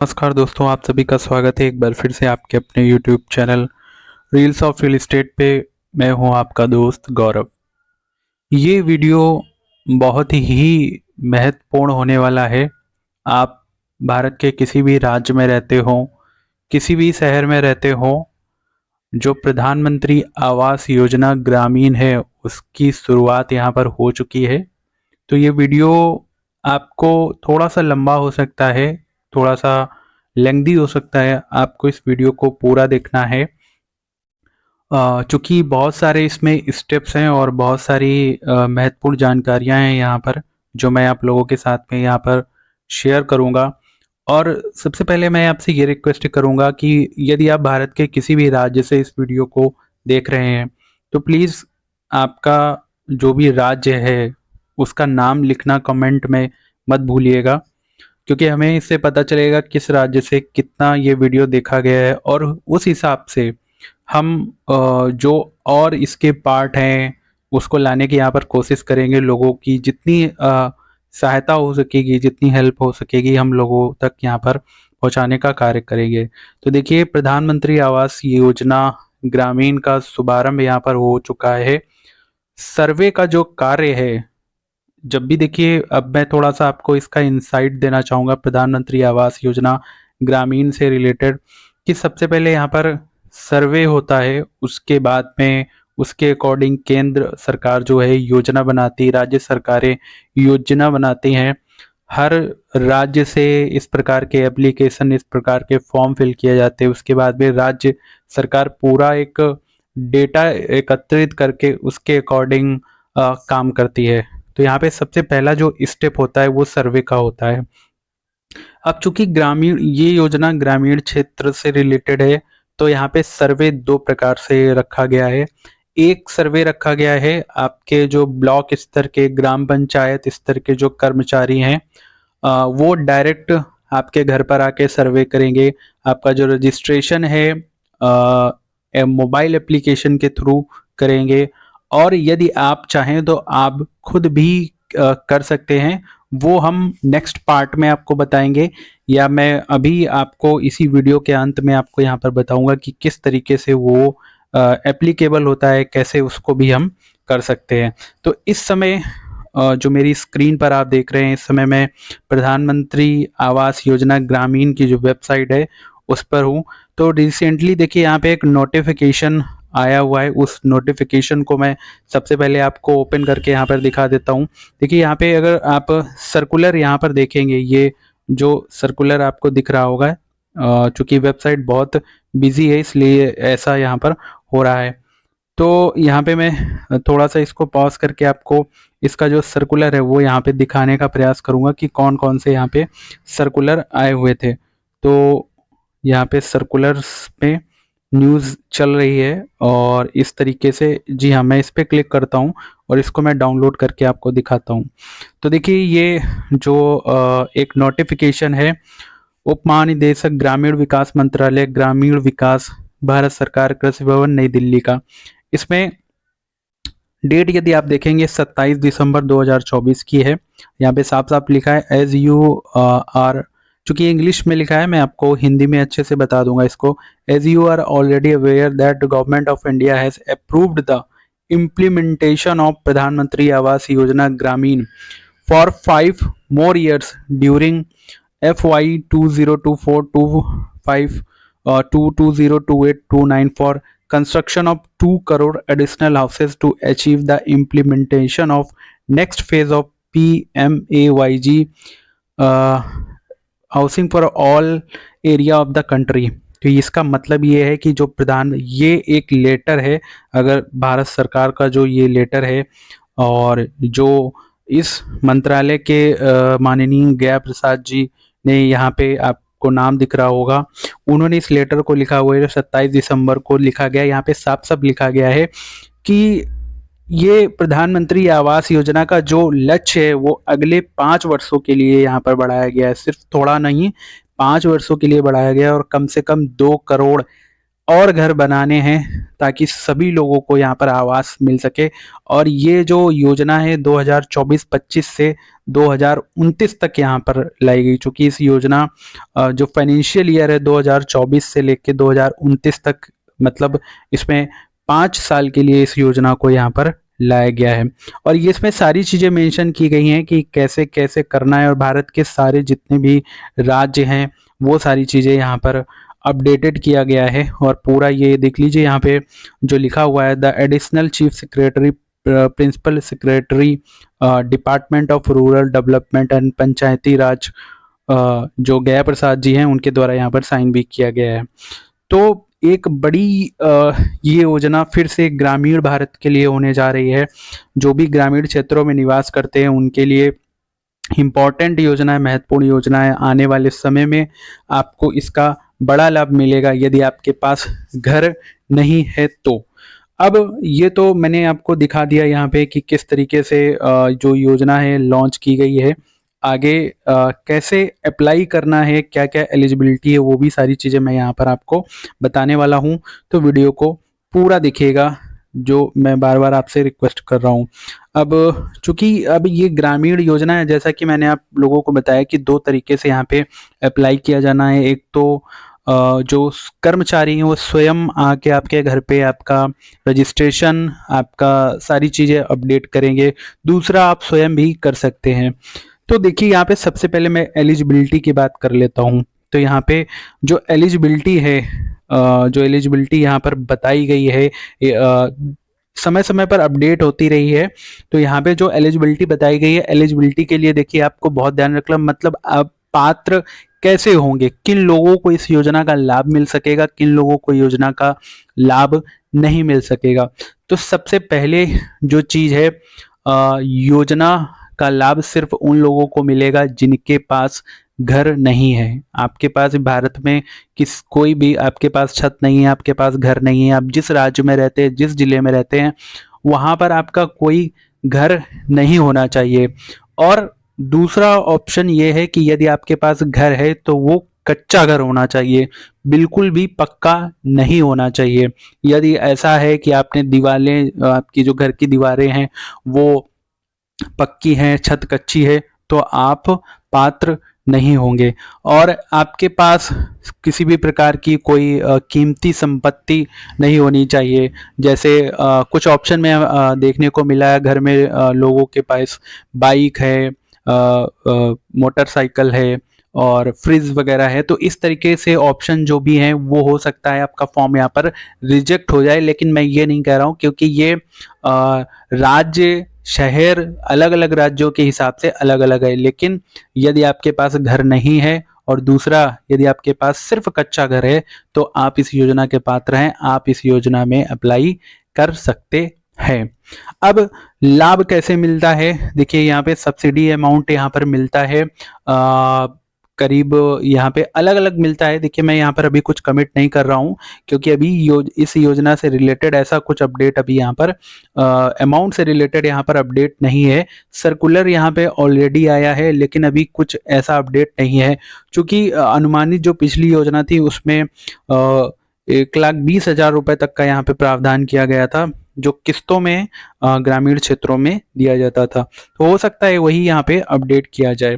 नमस्कार दोस्तों, आप सभी का स्वागत है एक बार फिर से आपके अपने YouTube channel reels of real estate पे। मैं हूं आपका दोस्त गौरव। ये वीडियो बहुत ही महत्वपूर्ण होने वाला है। आप भारत के किसी भी राज्य में रहते हो, किसी भी शहर में रहते हो, जो प्रधानमंत्री आवास योजना ग्रामीण है उसकी शुरुआत यहाँ पर हो चुकी है। तो ये वीडियो आपको थोड़ा सा लंबा हो सकता है, थोड़ा सा लेंदी हो सकता है। आपको इस वीडियो को पूरा देखना है चूँकि बहुत सारे इसमें स्टेप्स हैं और बहुत सारी महत्वपूर्ण जानकारियाँ हैं यहाँ पर, जो मैं आप लोगों के साथ में यहाँ पर शेयर करूँगा। और सबसे पहले मैं आपसे ये रिक्वेस्ट करूँगा कि यदि आप भारत के किसी भी राज्य से इस वीडियो को देख रहे हैं, तो प्लीज़ आपका जो भी राज्य है, उसका नाम लिखना कमेंट में मत भूलिएगा, क्योंकि हमें इससे पता चलेगा किस राज्य से कितना ये वीडियो देखा गया है और उस हिसाब से हम जो और इसके पार्ट हैं उसको लाने की यहाँ पर कोशिश करेंगे। लोगों की जितनी सहायता हो सकेगी, जितनी हेल्प हो सकेगी, हम लोगों तक यहाँ पर पहुँचाने का कार्य करेंगे। तो देखिए, प्रधानमंत्री आवास योजना ग्रामीण का शुभारंभ यहाँ पर हो चुका है। सर्वे का जो कार्य है, जब भी देखिए, अब मैं थोड़ा सा आपको इसका इंसाइट देना चाहूँगा प्रधानमंत्री आवास योजना ग्रामीण से रिलेटेड, कि सबसे पहले यहाँ पर सर्वे होता है, उसके बाद में उसके अकॉर्डिंग केंद्र सरकार जो है योजना बनाती है, राज्य सरकारें योजना बनाती हैं। हर राज्य से इस प्रकार के एप्लीकेशन, इस प्रकार के फॉर्म फिल किए जाते हैं। उसके बाद में राज्य सरकार पूरा एक डेटा एकत्रित करके उसके अकॉर्डिंग काम करती है। तो यहाँ पे सबसे पहला जो स्टेप होता है वो सर्वे का होता है। अब चूंकि ग्रामीण, ये योजना ग्रामीण क्षेत्र से रिलेटेड है, तो यहाँ पे सर्वे दो प्रकार से रखा गया है। एक सर्वे रखा गया है आपके जो ब्लॉक स्तर के, ग्राम पंचायत स्तर के जो कर्मचारी हैं, वो डायरेक्ट आपके घर पर आके सर्वे करेंगे। आपका जो रजिस्ट्रेशन है मोबाइल एप्लीकेशन के थ्रू करेंगे। और यदि आप चाहें तो आप खुद भी कर सकते हैं। वो हम नेक्स्ट पार्ट में आपको बताएंगे, या मैं अभी आपको इसी वीडियो के अंत में आपको यहाँ पर बताऊंगा कि किस तरीके से वो एप्लीकेबल होता है, कैसे उसको भी हम कर सकते हैं। तो इस समय जो मेरी स्क्रीन पर आप देख रहे हैं, इस समय मैं प्रधानमंत्री आवास योजना ग्रामीण की जो वेबसाइट है उस पर हूँ। तो रिसेंटली देखिए, यहाँ पे एक नोटिफिकेशन आया हुआ है। उस नोटिफिकेशन को मैं सबसे पहले आपको ओपन करके यहाँ पर दिखा देता हूँ। देखिए, यहाँ पे अगर आप सर्कुलर यहाँ पर देखेंगे, ये जो सर्कुलर आपको दिख रहा होगा, चूंकि वेबसाइट बहुत बिजी है इसलिए ऐसा यहाँ पर हो रहा है। तो यहाँ पे मैं थोड़ा सा इसको पॉज करके आपको इसका जो सर्कुलर है वो यहाँ पे दिखाने का प्रयास करूँगा कि कौन कौन से यहाँ पे सर्कुलर आए हुए थे। तो यहाँ पे सर्कुलर्स पे न्यूज़ चल रही है और इस तरीके से, जी हाँ, मैं इस पर क्लिक करता हूँ और इसको मैं डाउनलोड करके आपको दिखाता हूँ। तो देखिए, ये जो एक नोटिफिकेशन है, उप महानिदेशक ग्रामीण विकास मंत्रालय, ग्रामीण विकास, भारत सरकार, कृषि भवन, नई दिल्ली का। इसमें डेट यदि आप देखेंगे 27 दिसंबर 2024 की है। यहाँ पे साफ साफ लिखा है एज यू आर, चूंकि इंग्लिश में लिखा है, मैं आपको हिंदी में अच्छे से बता दूंगा इसको। As you are already aware that government of India has approved the implementation of प्रधानमंत्री आवास योजना ग्रामीण for 5 more years during FY 2024 to 5 to 2028-29 for construction of 2 crore additional houses to achieve the implementation of next phase of PMAYG housing for all area of the country. तो इसका मतलब ये है कि जो प्रधान, ये एक लेटर है, अगर भारत सरकार का जो ये लेटर है, और जो इस मंत्रालय के माननीय गया प्रसाद जी ने, यहाँ पे आपको नाम दिख रहा होगा, उन्होंने इस लेटर को लिखा हुआ है, 27 दिसंबर को लिखा गया। यहाँ पे साफ साफ लिखा गया है कि ये प्रधानमंत्री आवास योजना का जो लक्ष्य है वो अगले 5 वर्षों के लिए यहाँ पर बढ़ाया गया है। सिर्फ थोड़ा नहीं, 5 वर्षों के लिए बढ़ाया गया है, और कम से कम 2 करोड़ और घर बनाने हैं ताकि सभी लोगों को यहाँ पर आवास मिल सके। और ये जो योजना है 2024-25 से 2029 तक यहाँ पर लाई गई, चूंकि इस योजना जो फाइनेंशियल ईयर है 2024 से लेकर 2029 तक, मतलब इसमें 5 साल के लिए इस योजना को यहाँ पर लाया गया है। और ये इसमें सारी चीज़ें मेंशन की गई हैं कि कैसे कैसे करना है, और भारत के सारे जितने भी राज्य हैं वो सारी चीज़ें यहाँ पर अपडेटेड किया गया है। और पूरा ये देख लीजिए यहाँ पे जो लिखा हुआ है, the additional chief secretary principal secretary department of rural development and panchayati raj, जो गया प्रसाद जी हैं, उनके द्वारा यहाँ पर साइन भी किया गया है। तो एक बड़ी ये योजना फिर से ग्रामीण भारत के लिए होने जा रही है। जो भी ग्रामीण क्षेत्रों में निवास करते हैं उनके लिए इम्पॉर्टेंट योजना है, महत्वपूर्ण योजना है। आने वाले समय में आपको इसका बड़ा लाभ मिलेगा यदि आपके पास घर नहीं है तो। अब ये तो मैंने आपको दिखा दिया यहाँ पे कि किस तरीके से जो योजना है लॉन्च की गई है। आगे कैसे अप्लाई करना है, क्या क्या एलिजिबिलिटी है, वो भी सारी चीज़ें मैं यहाँ पर आपको बताने वाला हूँ। तो वीडियो को पूरा देखिएगा, जो मैं बार बार आपसे रिक्वेस्ट कर रहा हूँ। अब चूंकि अब ये ग्रामीण योजना है, जैसा कि मैंने आप लोगों को बताया कि 2 तरीके से यहाँ पे अप्लाई किया जाना है। एक तो जो कर्मचारी हैं वो स्वयं आके आपके घर पे आपका रजिस्ट्रेशन, आपका सारी चीज़ें अपडेट करेंगे। दूसरा, आप स्वयं भी कर सकते हैं। तो देखिए यहाँ पे सबसे पहले मैं एलिजिबिलिटी की बात कर लेता हूँ। तो यहाँ पे जो एलिजिबिलिटी है, जो एलिजिबिलिटी यहाँ पर बताई गई है, समय समय पर अपडेट होती रही है। तो यहाँ पे जो एलिजिबिलिटी बताई गई है, एलिजिबिलिटी के लिए देखिए आपको बहुत ध्यान रखना, मतलब आप पात्र कैसे होंगे, किन लोगों को इस योजना का लाभ मिल सकेगा, किन लोगों को योजना का लाभ नहीं मिल सकेगा। तो सबसे पहले जो चीज़ है, योजना का लाभ सिर्फ उन लोगों को मिलेगा जिनके पास घर नहीं है। आपके पास भारत में कोई भी आपके पास छत नहीं है, आपके पास घर नहीं है, आप जिस राज्य में रहते हैं, जिस जिले में रहते हैं, वहां पर आपका कोई घर नहीं होना चाहिए। और दूसरा ऑप्शन ये है कि यदि आपके पास घर है तो वो कच्चा घर होना चाहिए, बिल्कुल भी पक्का नहीं होना चाहिए। यदि ऐसा है कि आपने दीवारें, आपकी जो घर की दीवारें हैं वो पक्की है, छत कच्ची है, तो आप पात्र नहीं होंगे। और आपके पास किसी भी प्रकार की कोई कीमती संपत्ति नहीं होनी चाहिए। जैसे कुछ ऑप्शन में देखने को मिला है, घर में लोगों के पास बाइक है, मोटरसाइकिल है और फ्रिज वगैरह है। तो इस तरीके से ऑप्शन जो भी हैं वो हो सकता है आपका फॉर्म यहाँ पर रिजेक्ट हो जाए। लेकिन मैं ये नहीं कह रहा हूँ, क्योंकि ये राज्य, शहर अलग अलग राज्यों के हिसाब से अलग अलग है। लेकिन यदि आपके पास घर नहीं है, और दूसरा यदि आपके पास सिर्फ कच्चा घर है, तो आप इस योजना के पात्र हैं, आप इस योजना में अप्लाई कर सकते हैं। अब लाभ कैसे मिलता है, देखिए यहाँ पे सब्सिडी अमाउंट यहाँ पर मिलता है, करीब यहाँ पे अलग अलग मिलता है। देखिए मैं यहाँ पर अभी कुछ कमिट नहीं कर रहा हूँ, क्योंकि अभी इस योजना से रिलेटेड ऐसा कुछ अपडेट अभी यहाँ पर अमाउंट से रिलेटेड यहाँ पर अपडेट नहीं है। सर्कुलर यहाँ पे ऑलरेडी आया है, लेकिन अभी कुछ ऐसा अपडेट नहीं है। चूंकि अनुमानित जो पिछली योजना थी उसमें 1,20,000 रुपए तक का यहाँ पे प्रावधान किया गया था, जो किस्तों में ग्रामीण क्षेत्रों में दिया जाता था। तो हो सकता है वही यहाँ पे अपडेट किया जाए।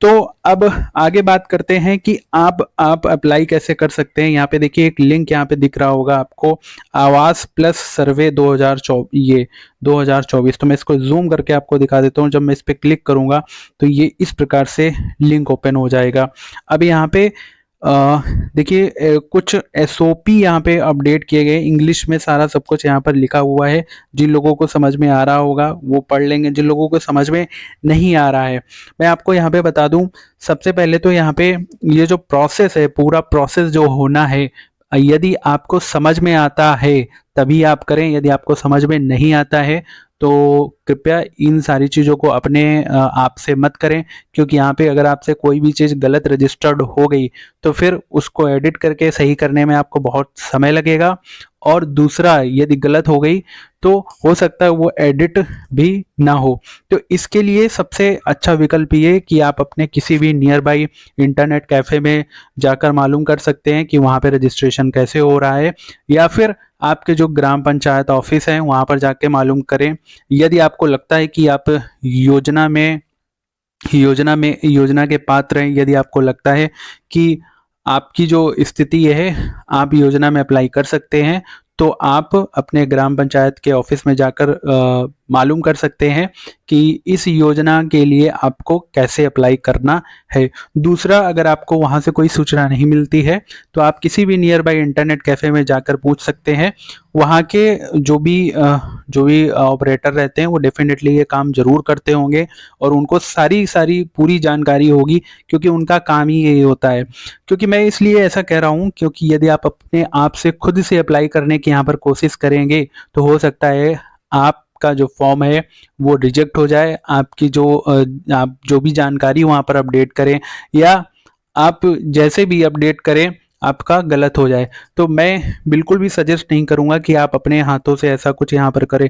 तो अब आगे बात करते हैं कि आप अप्लाई कैसे कर सकते हैं। यहाँ पे देखिए एक लिंक यहाँ पे दिख रहा होगा आपको, आवास प्लस सर्वे 2024। तो मैं इसको जूम करके आपको दिखा देता हूँ। जब मैं इस पर क्लिक करूंगा तो ये इस प्रकार से लिंक ओपन हो जाएगा। अब यहाँ पे देखिए कुछ एसओपी यहाँ पे अपडेट किए गए, इंग्लिश में सारा सब कुछ यहाँ पर लिखा हुआ है। जिन लोगों को समझ में आ रहा होगा वो पढ़ लेंगे, जिन लोगों को समझ में नहीं आ रहा है मैं आपको यहाँ पे बता दूं। सबसे पहले तो यहाँ पे ये जो प्रोसेस है, पूरा प्रोसेस जो होना है, यदि आपको समझ में आता है तभी आप करें, यदि आपको समझ में नहीं आता है तो कृपया इन सारी चीज़ों को अपने आप से मत करें। क्योंकि यहाँ पे अगर आपसे कोई भी चीज़ गलत रजिस्टर्ड हो गई तो फिर उसको एडिट करके सही करने में आपको बहुत समय लगेगा, और दूसरा यदि गलत हो गई तो हो सकता है वो एडिट भी ना हो। तो इसके लिए सबसे अच्छा विकल्प ये कि आप अपने किसी भी नियर बाई इंटरनेट कैफ़े में जाकर मालूम कर सकते हैं कि वहाँ पे रजिस्ट्रेशन कैसे हो रहा है, या फिर आपके जो ग्राम पंचायत ऑफिस है वहाँ पर जाके मालूम करें। यदि आपको लगता है कि आप योजना के पात्र हैं, यदि आपको लगता है कि आपकी जो स्थिति है आप योजना में अप्लाई कर सकते हैं, तो आप अपने ग्राम पंचायत के ऑफिस में जाकर मालूम कर सकते हैं कि इस योजना के लिए आपको कैसे अप्लाई करना है। दूसरा, अगर आपको वहाँ से कोई सूचना नहीं मिलती है तो आप किसी भी नियर बाई इंटरनेट कैफ़े में जाकर पूछ सकते हैं। वहाँ के जो भी ऑपरेटर रहते हैं वो डेफिनेटली ये काम ज़रूर करते होंगे और उनको सारी सारी पूरी जानकारी होगी, क्योंकि उनका काम ही यही होता है। क्योंकि मैं इसलिए ऐसा कह रहा हूँ क्योंकि यदि आप अपने आप से खुद से अप्लाई करने की यहाँ पर कोशिश करेंगे तो हो सकता है आपका जो फॉर्म है वो रिजेक्ट हो जाए, आपकी आप जो भी जानकारी वहाँ पर अपडेट करें या आप जैसे भी अपडेट करें आपका गलत हो जाए। तो मैं बिल्कुल भी सजेस्ट नहीं करूँगा कि आप अपने हाथों से ऐसा कुछ यहाँ पर करें।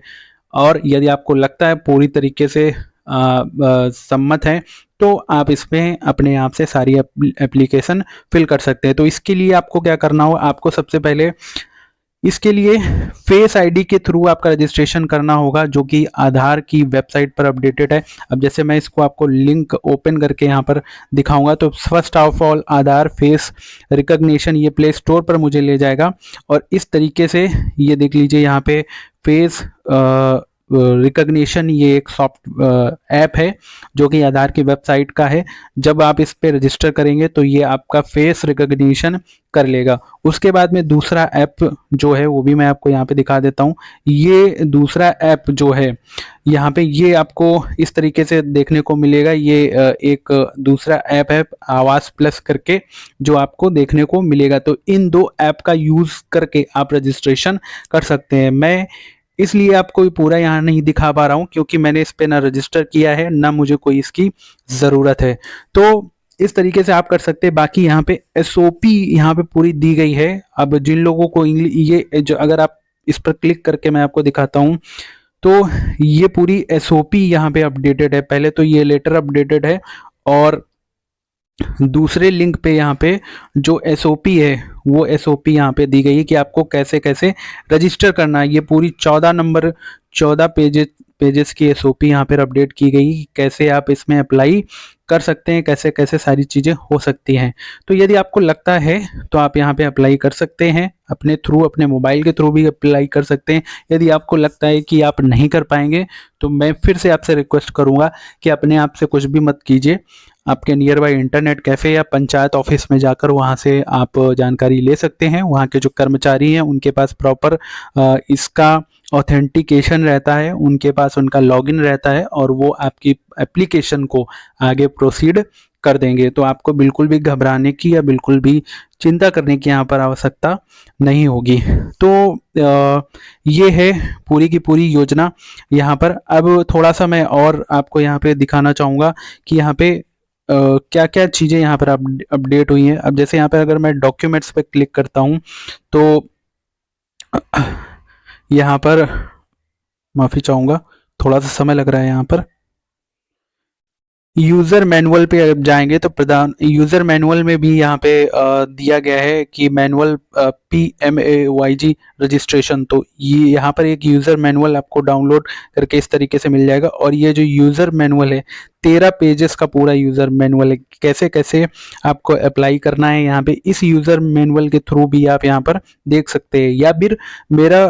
और यदि आपको लगता है पूरी तरीके से सम्मत है तो आप इसमें अपने आप से सारी एप्लीकेशन फिल कर सकते हैं। तो इसके लिए आपको क्या करना होगा, आपको सबसे पहले इसके लिए फेस आईडी के थ्रू आपका रजिस्ट्रेशन करना होगा, जो कि आधार की वेबसाइट पर अपडेटेड है। अब जैसे मैं इसको आपको लिंक ओपन करके यहाँ पर दिखाऊंगा, तो first of all Aadhaar face recognition ये प्ले स्टोर पर मुझे ले जाएगा और इस तरीके से ये देख लीजिए यहाँ पे फेस रिकॉग्निशन ये एक सॉफ्ट ऐप है जो कि आधार की वेबसाइट का है। जब आप इस पे रजिस्टर करेंगे तो ये आपका फेस रिकॉग्निशन कर लेगा। उसके बाद में दूसरा ऐप जो है वो भी मैं आपको यहाँ पे दिखा देता हूँ। ये दूसरा ऐप जो है यहाँ पे ये आपको इस तरीके से देखने को मिलेगा। ये एक दूसरा ऐप है आवास प्लस करके जो आपको देखने को मिलेगा। तो इन दो ऐप का यूज़ करके आप रजिस्ट्रेशन कर सकते हैं। मैं इसलिए आपको पूरा यहाँ नहीं दिखा पा रहा हूँ क्योंकि मैंने इस पे ना रजिस्टर किया है ना मुझे कोई इसकी ज़रूरत है। तो इस तरीके से आप कर सकते हैं। बाकी यहाँ पे एसओपी यहाँ पे पूरी दी गई है। अब जिन लोगों को इंग्लिश ये जो अगर आप इस पर क्लिक करके मैं आपको दिखाता हूँ तो ये पूरी एसओपी यहाँ पे अपडेटेड है। पहले तो ये लेटर अपडेटेड है और दूसरे लिंक पे यहाँ पे जो एसओपी है वो एसओपी यहाँ पे दी गई है कि आपको कैसे कैसे रजिस्टर करना है। ये पूरी 14 पेजेस की एसओपी यहाँ पर अपडेट की गई कि कैसे आप इसमें अप्लाई कर सकते हैं, कैसे कैसे सारी चीज़ें हो सकती हैं। तो यदि आपको लगता है तो आप यहाँ पे अप्लाई कर सकते हैं, अपने थ्रू अपने मोबाइल के थ्रू भी अप्लाई कर सकते हैं। यदि आपको लगता है कि आप नहीं कर पाएंगे तो मैं फिर से आपसे रिक्वेस्ट करूँगा कि अपने आप से कुछ भी मत कीजिए। आपके नियर बाई इंटरनेट कैफ़े या पंचायत ऑफिस में जाकर वहाँ से आप जानकारी ले सकते हैं। वहाँ के जो कर्मचारी हैं उनके पास प्रॉपर इसका ऑथेंटिकेशन रहता है, उनके पास उनका लॉगिन रहता है और वो आपकी एप्लीकेशन को आगे प्रोसीड कर देंगे। तो आपको बिल्कुल भी घबराने की या बिल्कुल भी चिंता करने की यहाँ पर आवश्यकता नहीं होगी। तो ये है पूरी की पूरी योजना यहाँ पर। अब थोड़ा सा मैं और आपको यहाँ पे दिखाना चाहूँगा कि यहाँ पे क्या क्या चीज़ें यहाँ पर अपडेट हुई हैं। अब जैसे यहाँ पर अगर मैं डॉक्यूमेंट्स पे क्लिक करता हूँ तो यहाँ पर माफ़ी चाहूँगा, थोड़ा सा समय लग रहा है। यहाँ पर यूज़र मैनुअल पे आप जाएंगे तो प्रदान यूज़र मैनुअल में भी यहाँ पे दिया गया है कि मैनुअल PMAYG रजिस्ट्रेशन। तो ये यहाँ पर एक यूज़र मैनुअल आपको डाउनलोड करके इस तरीके से मिल जाएगा और ये जो यूज़र मैनुअल है 13 पेजेस का पूरा यूज़र मैनुअल है। कैसे कैसे आपको अप्लाई करना है यहाँ पे इस यूज़र मैनुअल के थ्रू भी आप यहाँ पर देख सकते हैं। या फिर मेरा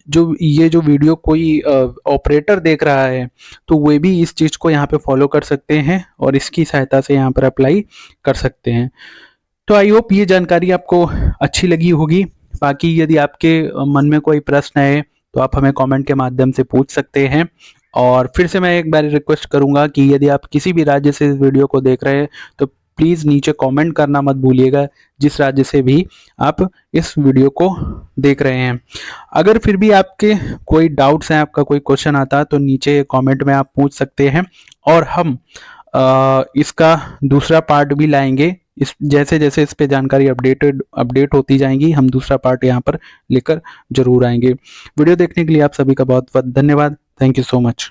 जो वीडियो कोई ऑपरेटर देख रहा है तो वे भी इस चीज़ को यहाँ पे फॉलो कर सकते हैं और इसकी सहायता से यहाँ पर अप्लाई कर सकते हैं। तो आई होप ये जानकारी आपको अच्छी लगी होगी। बाकी यदि आपके मन में कोई प्रश्न है तो आप हमें कमेंट के माध्यम से पूछ सकते हैं। और फिर से मैं एक बार रिक्वेस्ट करूंगा कि यदि आप किसी भी राज्य से इस वीडियो को देख रहे हैं तो प्लीज़ नीचे कमेंट करना मत भूलिएगा, जिस राज्य से भी आप इस वीडियो को देख रहे हैं। अगर फिर भी आपके कोई डाउट्स हैं, आपका कोई क्वेश्चन आता है तो नीचे कमेंट में आप पूछ सकते हैं और हम इसका दूसरा पार्ट भी लाएंगे इस जैसे जैसे इस पे जानकारी अपडेट होती जाएंगी, हम दूसरा पार्ट यहाँ पर लेकर जरूर आएंगे। वीडियो देखने के लिए आप सभी का बहुत बहुत धन्यवाद। Thank you so much.